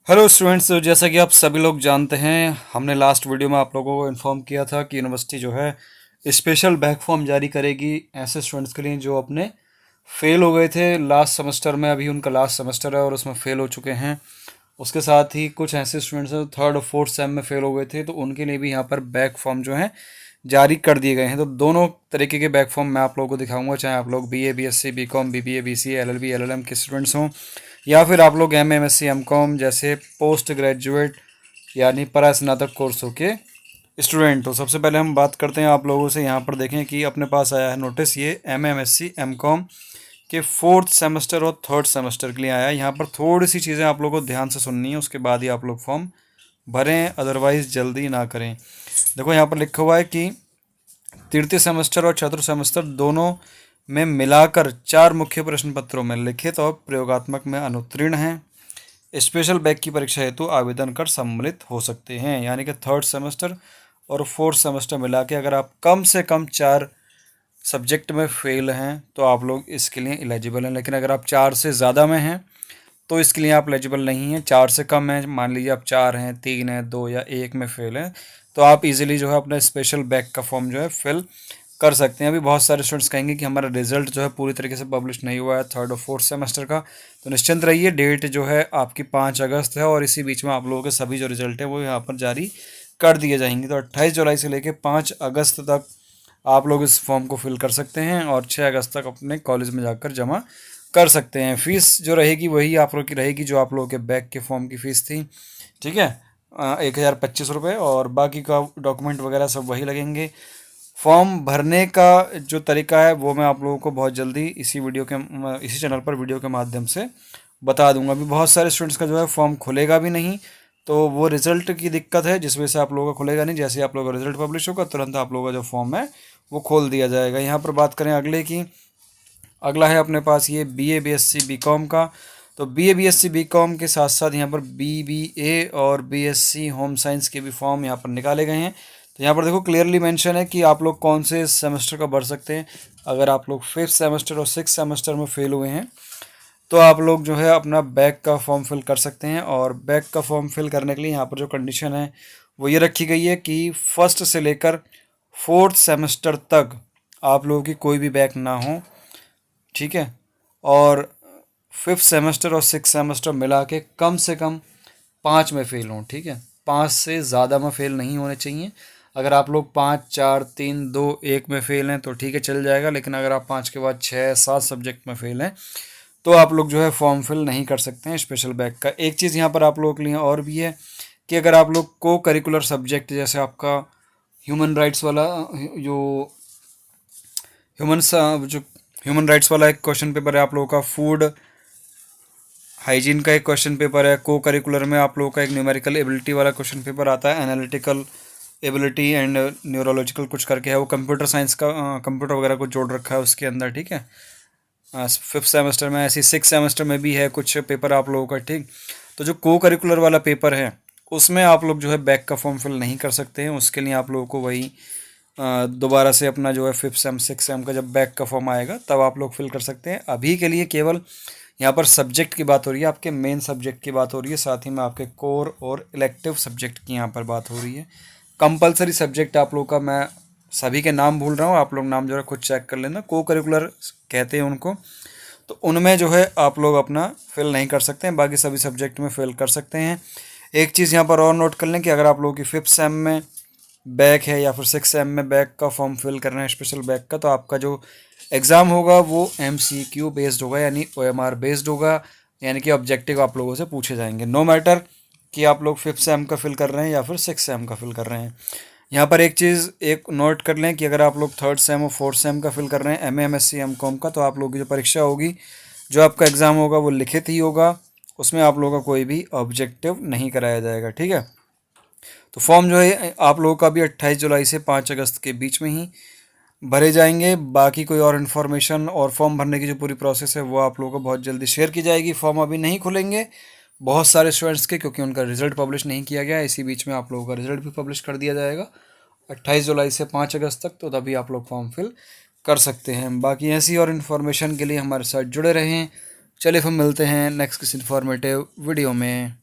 Hello students, जैसा कि आप सभी लोग जानते हैं, हमने लास्ट वीडियो में आप लोगों को इन्फॉर्म किया था कि यूनिवर्सिटी जो है स्पेशल बैक फॉर्म जारी करेगी ऐसे स्टूडेंट्स के लिए जो अपने फेल हो गए थे लास्ट सेमेस्टर में। अभी उनका लास्ट सेमेस्टर है और उसमें फेल हो चुके हैं। उसके साथ ही कुछ ऐसे स्टूडेंट्स हैं थर्ड और फोर्थ सेम में फेल हो गए थे, तो उनके लिए भी यहाँ पर बैक फॉर्म जो है जारी कर दिए गए हैं। तो दोनों तरीके के बैक फॉर्म मैं आप लोगों को दिखाऊंगा, चाहे आप लोग BA BSc BCom BBA BCA LLB LLM के स्टूडेंट्स हों या फिर आप लोग एमए एमएससी एमकॉम जैसे पोस्ट ग्रेजुएट यानी परास्नातक कोर्सों के स्टूडेंट हो। सबसे पहले हम बात करते हैं आप लोगों से। यहाँ पर देखें कि अपने पास आया है नोटिस, ये एमए एमएससी एमकॉम के फोर्थ सेमेस्टर और थर्ड सेमेस्टर के लिए आया है। यहाँ पर थोड़ी सी चीज़ें आप लोगों को ध्यान से सुननी है, उसके बाद ही आप लोग फॉर्म भरें, अदरवाइज़ जल्दी ना करें। देखो यहाँ पर लिखा हुआ है कि तृतीय सेमेस्टर और चतुर्थ सेमेस्टर दोनों में मिलाकर 4 मुख्य प्रश्न पत्रों में लिखित और प्रयोगात्मक में अनुत्तीर्ण हैं, स्पेशल बैक की परीक्षा हेतु आवेदन कर सम्मिलित हो सकते हैं। यानी कि थर्ड सेमेस्टर और फोर्थ सेमेस्टर मिला के अगर आप कम से कम 4 सब्जेक्ट में फेल हैं तो आप लोग इसके लिए एलिजिबल हैं। लेकिन अगर आप 4 से ज़्यादा में हैं तो इसके लिए आप एलिजिबल नहीं हैं। 4 से कम है, मान लीजिए आप 4 हैं, 3 हैं, 2 या 1 में फेल हैं, तो आप इजीली जो है अपना स्पेशल बैक का फॉर्म जो है फिल कर सकते हैं। अभी बहुत सारे स्टूडेंट्स कहेंगे कि हमारा रिजल्ट जो है पूरी तरीके से पब्लिश नहीं हुआ है थर्ड और फोर्थ सेमेस्टर का, तो निश्चिंत रहिए, डेट जो है आपकी 5 अगस्त है और इसी बीच में आप लोगों के सभी जो रिजल्ट है वो यहाँ पर जारी कर दिए जाएंगे। तो 28 जुलाई से लेकर 5 अगस्त तक आप लोग इस फॉर्म को फिल कर सकते हैं और 6 अगस्त तक अपने कॉलेज में जाकर जमा कर सकते हैं। फ़ीस जो रहेगी वही आप लोग की रहेगी जो आप लोगों के बैक के फॉर्म की फ़ीस थी, ठीक है, 1025 रुपये, और बाकी का डॉक्यूमेंट वगैरह सब वही लगेंगे। फॉर्म भरने का जो तरीका है वो मैं आप लोगों को बहुत जल्दी इसी चैनल पर वीडियो के माध्यम से बता दूंगा। अभी बहुत सारे स्टूडेंट्स का जो है फॉर्म खुलेगा भी नहीं, तो वो रिज़ल्ट की दिक्कत है जिस वजह से आप लोगों का खुलेगा नहीं। जैसे आप लोगों का रिज़ल्ट पब्लिश होगा तुरंत आप लोगों का जो फॉर्म है वो खोल दिया जाएगा। यहाँ पर बात करें अगले की, अगला है अपने पास ये बीए बीएससी बीकॉम का। तो बीए बीएससी बीकॉम के साथ साथ यहाँ पर बीबीए और बीएससी होम साइंस के भी फॉर्म यहाँ पर निकाले गए हैं। तो यहाँ पर देखो क्लियरली मेंशन है कि आप लोग कौन से सेमेस्टर का भर सकते हैं। अगर आप लोग फिफ्थ सेमेस्टर और सिक्स सेमेस्टर में फेल हुए हैं तो आप लोग जो है अपना बैक का फॉर्म फिल कर सकते हैं। और बैक का फॉर्म फिल करने के लिए यहाँ पर जो कंडीशन है वो ये रखी गई है कि फर्स्ट से लेकर फोर्थ सेमेस्टर तक आप लोगों की कोई भी बैक ना हो, ठीक है, और फिफ्थ सेमेस्टर और सिक्स सेमेस्टर मिला के कम से कम 5 में फेल हों, ठीक है, 5 से ज़्यादा में फेल नहीं होने चाहिए। अगर आप लोग 5 4 3 2 1 में फेल हैं तो ठीक है, चल जाएगा। लेकिन अगर आप 5 के बाद 6 7 सब्जेक्ट में फेल हैं तो आप लोग जो है फॉर्म फिल नहीं कर सकते हैं स्पेशल बैक का। एक चीज़ यहाँ पर आप लोगों के लिए और भी है कि अगर आप लोग को करिकुलर सब्जेक्ट जैसे आपका ह्यूमन राइट्स वाला जो ह्यूमन जो ह्यूमन राइट्स वाला एक क्वेश्चन पेपर है आप लोगों का, फूड हाइजीन का एक क्वेश्चन पेपर है, को करिकुलर में आप लोगों का एक न्यूमेरिकल एबिलिटी वाला क्वेश्चन पेपर आता है, एनालिटिकल एबिलिटी एंड न्यूरोलॉजिकल कुछ करके है, वो कंप्यूटर साइंस का कंप्यूटर वगैरह को जोड़ रखा है उसके अंदर, ठीक है। फिफ्थ सेमेस्टर में ऐसी सिक्स सेमेस्टर में भी है कुछ पेपर आप लोगों का, ठीक। तो जो को करिकुलर वाला पेपर है उसमें आप लोग जो है बैक का फॉर्म फिल नहीं कर सकते हैं। उसके लिए आप लोगों को वही दोबारा से अपना जो है फिफ्थ सेम सिक्स सेम का जब बैक का फॉर्म आएगा तब आप लोग फिल कर सकते हैं। अभी के लिए केवल यहाँ पर सब्जेक्ट की बात हो रही है, आपके मेन सब्जेक्ट की बात हो रही है, साथ ही में आपके कोर और इलेक्टिव सब्जेक्ट की यहाँ पर बात हो रही है। कंपलसरी सब्जेक्ट आप लोग का मैं सभी के नाम भूल रहा हूँ, आप लोग नाम जो है खुद चेक कर लेना, को करिकुलर कहते हैं उनको। तो उनमें जो है आप लोग अपना फिल नहीं कर सकते हैं, बाकी सभी सब्जेक्ट में फिल कर सकते हैं। एक चीज़ यहाँ पर और नोट कर लें कि अगर आप लोगों की फिफ्थ सेम में बैक है या फिर सिक्स सेम में बैक का फॉर्म फिल करना है स्पेशल बैक का, तो आपका जो एग्ज़ाम होगा वो MCQ बेस्ड होगा यानी OMR बेस्ड होगा, यानी कि ऑब्जेक्टिव आप लोगों से पूछे जाएंगे, नो मैटर कि आप लोग फिफ्थ सेम का फिल कर रहे हैं या फिर सिक्स सेम का फिल कर रहे हैं। यहाँ पर एक चीज़ एक नोट कर लें कि अगर आप लोग थर्ड सेम और फोर्थ सेम का फिल कर रहे हैं MA MSc MCOM का, तो आप लोगों की जो परीक्षा होगी, जो आपका एग्ज़ाम होगा वो लिखित ही होगा, उसमें आप लोगों का कोई भी ऑब्जेक्टिव नहीं कराया जाएगा, ठीक है। तो फॉर्म जो है आप लोगों का भी 28 जुलाई से 5 अगस्त के बीच में ही भरे जाएंगे। बाकी कोई और इन्फॉर्मेशन और फॉर्म भरने की जो पूरी प्रोसेस है वो आप लोगों को बहुत जल्दी शेयर की जाएगी। फॉर्म अभी नहीं खुलेंगे बहुत सारे स्टूडेंट्स के, क्योंकि उनका रिजल्ट पब्लिश नहीं किया गया है। इसी बीच में आप लोगों का रिजल्ट भी पब्लिश कर दिया जाएगा 28 जुलाई से 5 अगस्त तक, तो तभी आप लोग फॉर्म फिल कर सकते हैं। बाकी ऐसी और इन्फॉर्मेशन के लिए हमारे साथ जुड़े रहें। चलिए फिर मिलते हैं नेक्स्ट किसी इन्फॉर्मेटिव वीडियो में।